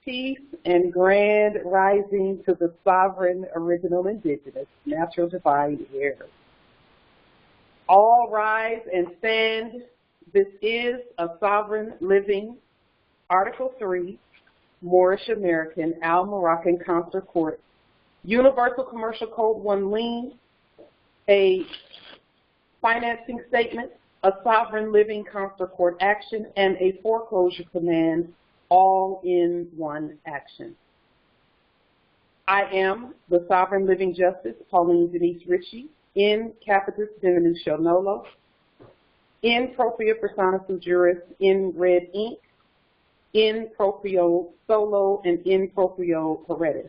Peace and grand rising to the sovereign, original, indigenous, natural, divine heirs. All rise and stand. This is a sovereign living, Article 3, Moorish American, Moroccan consular court, Universal Commercial Code 1 lien, a financing statement, a sovereign living consular court action, and a foreclosure command, all in one action. I am the sovereign living justice, Pauline Denise Ritchie, in capitis diminutio nolo, in propria persona sui juris, in red ink, in proprio solo, and in proprio paredes.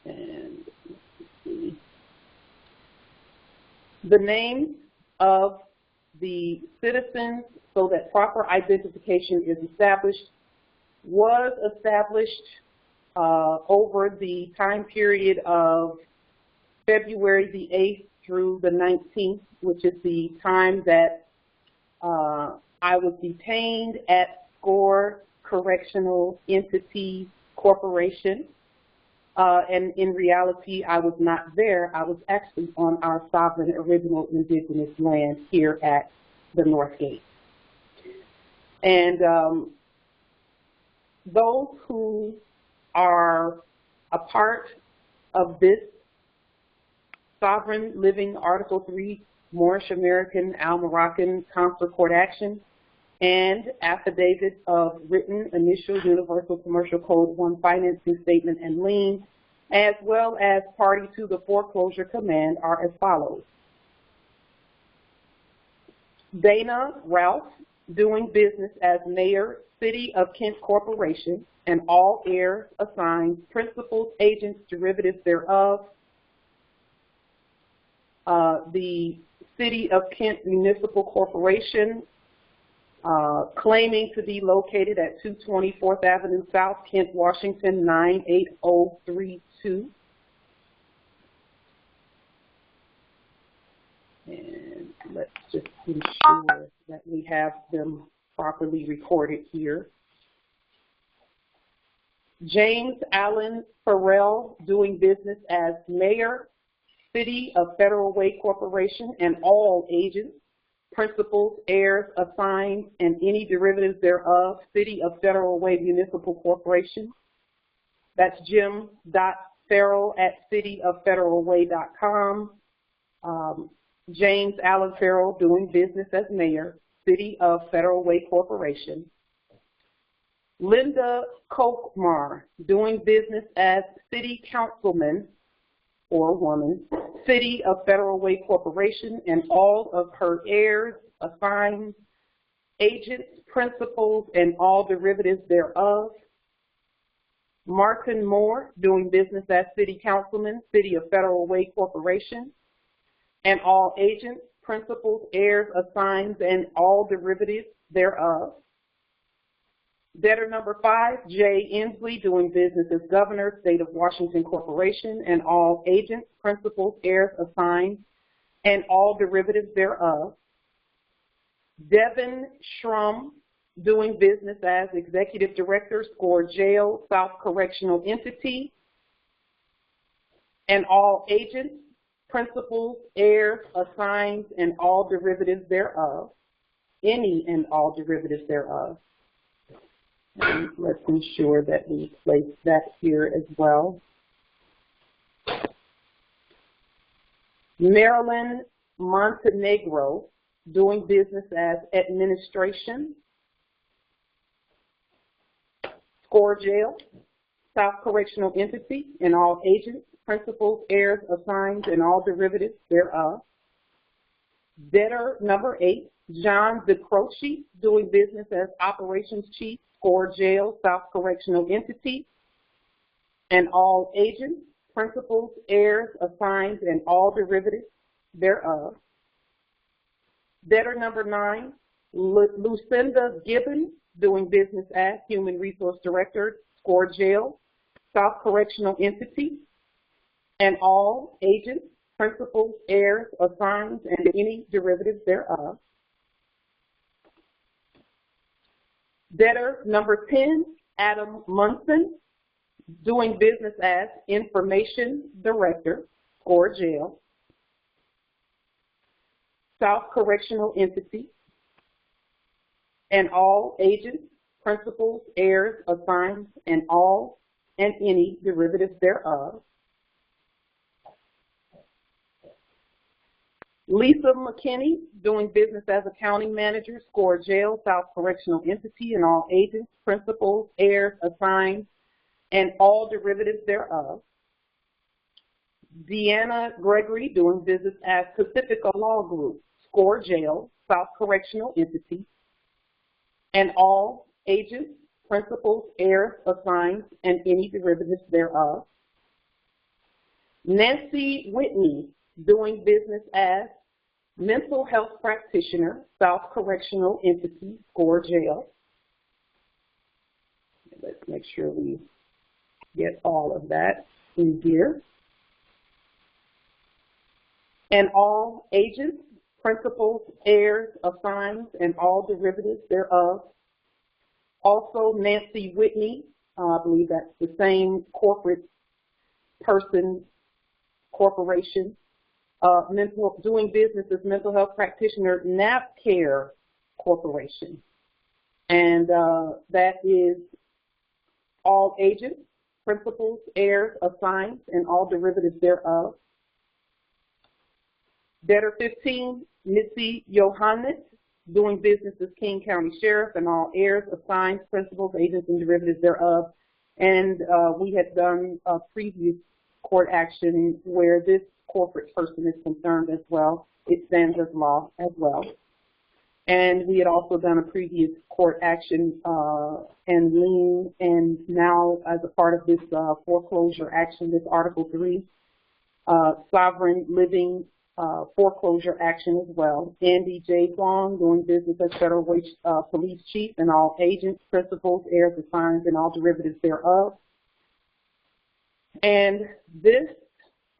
And let's see. The names of the citizens, so that proper identification is established, was established over the time period of February the 8th through the 19th, which is the time that I was detained at SCORE Correctional Entity Corporation. And in reality, I was not there. I was actually on our sovereign, original, indigenous land here at the North Gate. And those who are a part of this sovereign living Article 3 Moorish American Moroccan consular court action and affidavit of written initial Universal Commercial Code 1 financing statement and lien, as well as party to the foreclosure command, are as follows. Dana Ralph, doing business as Mayor, City of Kent Corporation, and all heirs assigned, principals, agents, derivatives thereof. The City of Kent Municipal Corporation, claiming to be located at 220 4th Avenue South, Kent, Washington, 98032. And let's just ensure that we have them properly recorded here. James Allen Farrell, doing business as Mayor, City of Federal Way Corporation, and all agents, principals, heirs, assigned, and any derivatives thereof, City of Federal Way Municipal Corporation. That's jim.farrell@cityofederalway.com. James Allen Farrell, doing business as Mayor, City of Federal Way Corporation. Linda Kokmar, doing business as City Councilman or woman, City of Federal Way Corporation, and all of her heirs, assigned, agents, principals, and all derivatives thereof. Martin Moore, doing business as City Councilman, City of Federal Way Corporation, and all agents, principals, heirs, assigned, and all derivatives thereof. Debtor number 5, J. Inslee, doing business as Governor, State of Washington Corporation, and all agents, principals, heirs, assigned, and all derivatives thereof. Devin Schrum, doing business as Executive Director, SCORE Jail, South Correctional Entity, and all agents, principals, heirs, assigned, and all derivatives thereof, any and all derivatives thereof. And let's ensure that we place that here as well. Marilyn Montenegro, doing business as Administration, SCORE Jail, South Correctional Entity, and all agents, principals, heirs, assigned, and all derivatives thereof. Debtor number 8, John DeCroce, doing business as Operations Chief, SCORE Jail, South Correctional Entity, and all agents, principals, heirs, assigned, and all derivatives thereof. Debtor number 9, Lucinda Gibbon, doing business as Human Resource Director, SCORE Jail, South Correctional Entity, and all agents, principals, heirs, assigned, and any derivatives thereof. Debtor number 10, Adam Munson, doing business as Information Director or jail. South Correctional Entity, and all agents, principals, heirs, assigns, and all and any derivatives thereof. Lisa McKinney, doing business as Accounting Manager, Score Jail, South Correctional Entity, and all agents, principals, heirs, assigns, and all derivatives thereof. Deanna Gregory, doing business as Pacifica Law Group, Score Jail, South Correctional Entity, and all agents, principals, heirs, assigns, and any derivatives thereof. Nancy Whitney, doing business as Mental Health Practitioner, South Correctional Entity, Score Jail. Let's make sure we get all of that in here. And all agents, principals, heirs, assigns, and all derivatives thereof. Also, Nancy Whitney, I believe that's the same corporate person, corporation, doing business as Mental Health Practitioner, NapCare Corporation. And that is all agents, principals, heirs, assigns, and all derivatives thereof. Debtor 15, Missy Johannes, doing business as King County Sheriff, and all heirs, assigns, principals, agents, and derivatives thereof. And we had done a previous court action where this corporate person is concerned as well. It stands as law as well. And we had also done a previous court action and lien, and now as a part of this foreclosure action, this Article 3, sovereign living foreclosure action as well. Andy J. Huang, doing business as Federal Police Chief, and all agents, principals, heirs, assigns, and all derivatives thereof. And this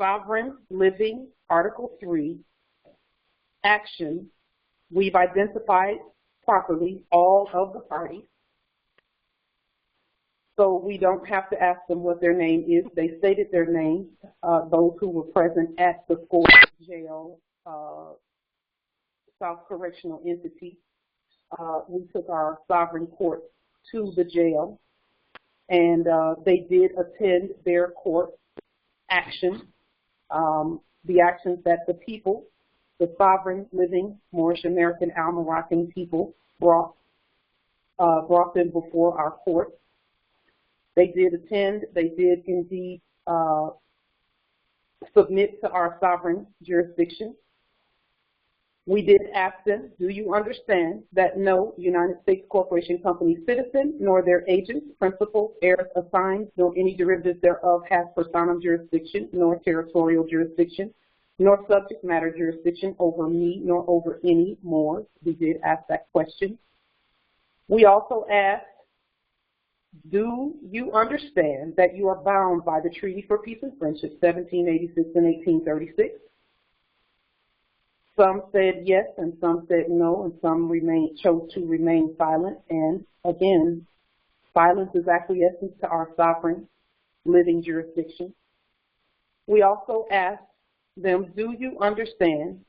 sovereign living Article 3 action, we've identified properly all of the parties, so we don't have to ask them what their name is. They stated their names, those who were present at the Score Jail South Correctional Entity. We took our sovereign court to the jail, and they did attend their court action, the actions that the people, the sovereign living Moorish American Moroccan people brought them before our court. They did attend, they did indeed submit to our sovereign jurisdiction. We did ask them, do you understand that no United States Corporation Company citizen, nor their agents, principals, heirs, assigns, nor any derivatives thereof has personam jurisdiction, nor territorial jurisdiction, nor subject matter jurisdiction over me, nor over any more? We did ask that question. We also asked, do you understand that you are bound by the Treaty for Peace and Friendship, 1786 and 1836? Some said yes, and some said no, and some chose to remain silent. And again, silence is acquiescence to our sovereign living jurisdiction. We also asked them, do you understand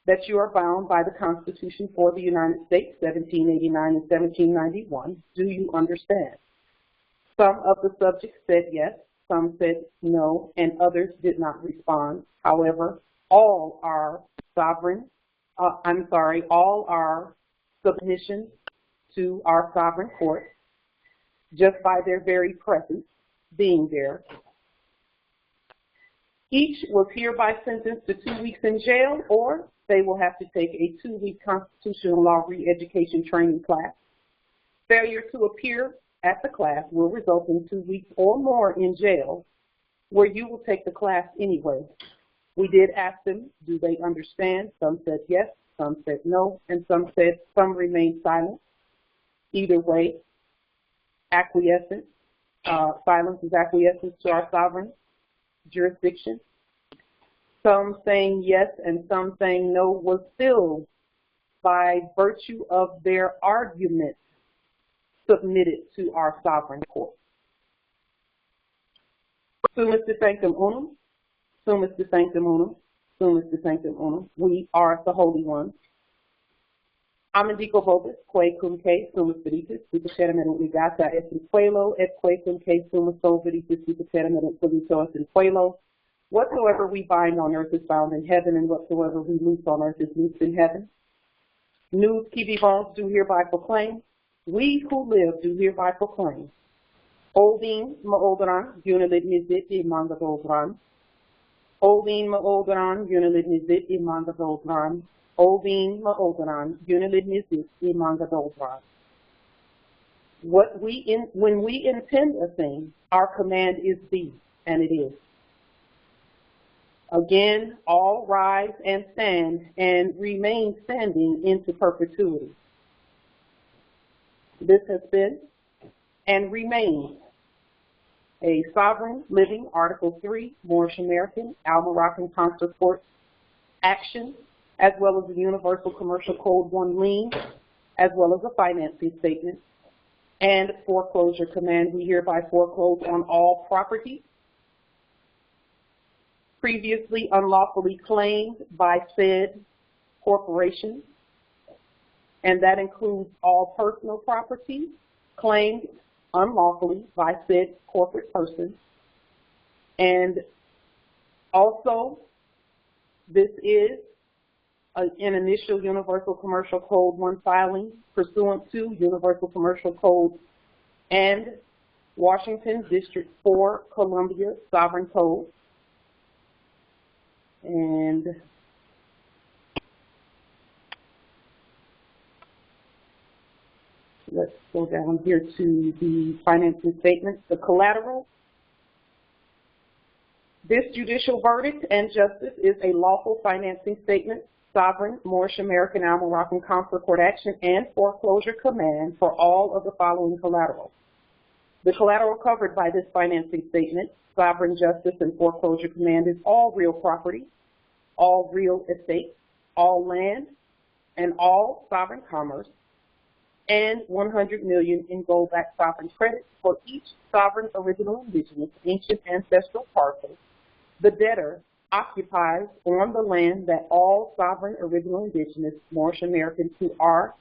that you are bound by the Constitution for the United States, 1789 and 1791? Do you understand? Some of the subjects said yes, some said no, and others did not respond. However, all our all our submissions to our sovereign court, just by their very presence being there, each was hereby sentenced to 2 weeks in jail, or they will have to take a 2-week constitutional law re-education training class. Failure to appear at the class will result in 2 weeks or more in jail, where you will take the class anyway. We did ask them, do they understand? Some said yes, some said no, and some remained silent. Either way, acquiescence, silence is acquiescence to our sovereign jurisdiction. Some saying yes and some saying no was still by virtue of their argument submitted to our sovereign court. Sumus de sanctum unum, sumus de sanctum unum, sumus de sanctum unum. We are the holy ones. Amendico vobis, quae cum que sumus veritas, superterminum legata et in puello, et quae cum que sumus sol veritas, superterminum politois in puello. Whatsoever we bind on earth is bound in heaven, and whatsoever we loose on earth is loosed in heaven. Nous qui vivons do hereby proclaim, we who live do hereby proclaim. Oldin maoldran, unilit nizit imanga doldran. Oldin maoldran, unilit nizit imanga doldran. Oldin maoldran, unilit nizit imanga doldran. When we intend a thing, our command is be, and it is. Again, all rise and stand and remain standing into perpetuity. This has been and remains a sovereign living Article 3 Moorish American Moroccan Consular Court action, as well as the Universal Commercial Code 1 lien, as well as a financing statement and foreclosure command. We hereby foreclose on all property previously unlawfully claimed by said corporation, and that includes all personal property claimed unlawfully by said corporate person. And also, this is an initial Universal Commercial Code 1 filing pursuant to Universal Commercial Code and Washington District 4 Columbia Sovereign Code. And let's go down here to the financing statement. The collateral. This judicial verdict and justice is a lawful financing statement, sovereign, Moorish American, Moroccan Consular Court action, and foreclosure command for all of the following collateral. The collateral covered by this financing statement, sovereign, justice, and foreclosure command is all real property, all real estate, all land, and all sovereign commerce, and $100 million in gold-backed sovereign credit for each sovereign original indigenous ancient ancestral parcel the debtor occupies on the land that all sovereign original indigenous Moorish Americans who are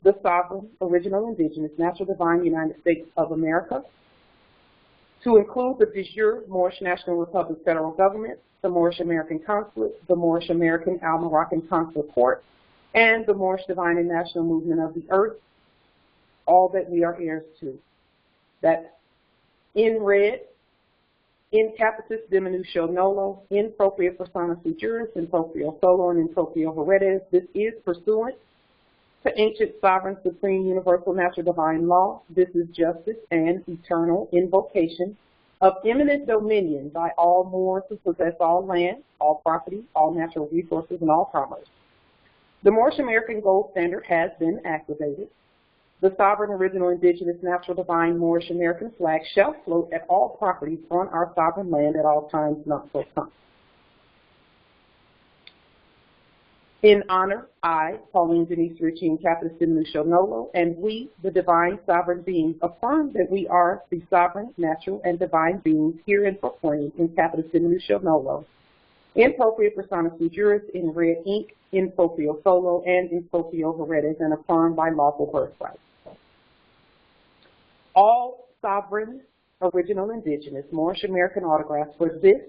the sovereign original indigenous natural divine United States of America, to include the de jure Moorish National Republic federal government, the Moorish American Consulate, the Moorish American Moroccan Consular Court, and the Moorish Divine and National Movement of the Earth, all that we are heirs to. That's in red, in capitis diminutio nolo, in propria persona sui juris, in propria solo, and in propria heredes. This is pursuant to ancient sovereign supreme universal natural divine law. This is justice and eternal invocation of eminent dominion by all Moors who possess all land, all property, all natural resources, and all commerce. The Moorish American gold standard has been activated. The sovereign original indigenous natural divine Moorish American flag shall float at all properties on our sovereign land at all times, not so come. In honor, I, Pauline, Denise, Ritchie, and capitis diminutio nolo, and we, the divine sovereign beings, affirm that we are the sovereign, natural, and divine beings herein proclaimed in capitis diminutio nolo, in propria persona sui juris, in red ink, in proprio solo, and in proprio heredes, and affirmed by lawful birthright. All sovereign, original, indigenous, Moorish American autographs for this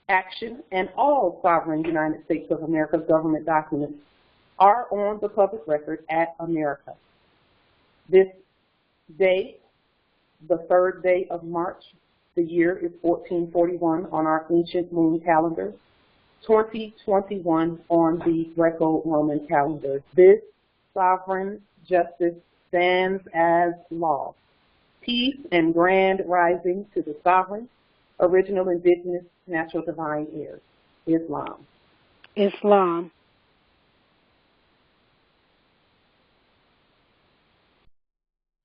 action and all sovereign United States of America government documents are on the public record at America. This day, the 3rd day of March, the year is 1441 on our ancient moon calendar, 2021 on the Greco-Roman calendar. This sovereign justice stands as law. Peace and grand rising to the sovereign, original indigenous natural divine heirs. Islam. Islam.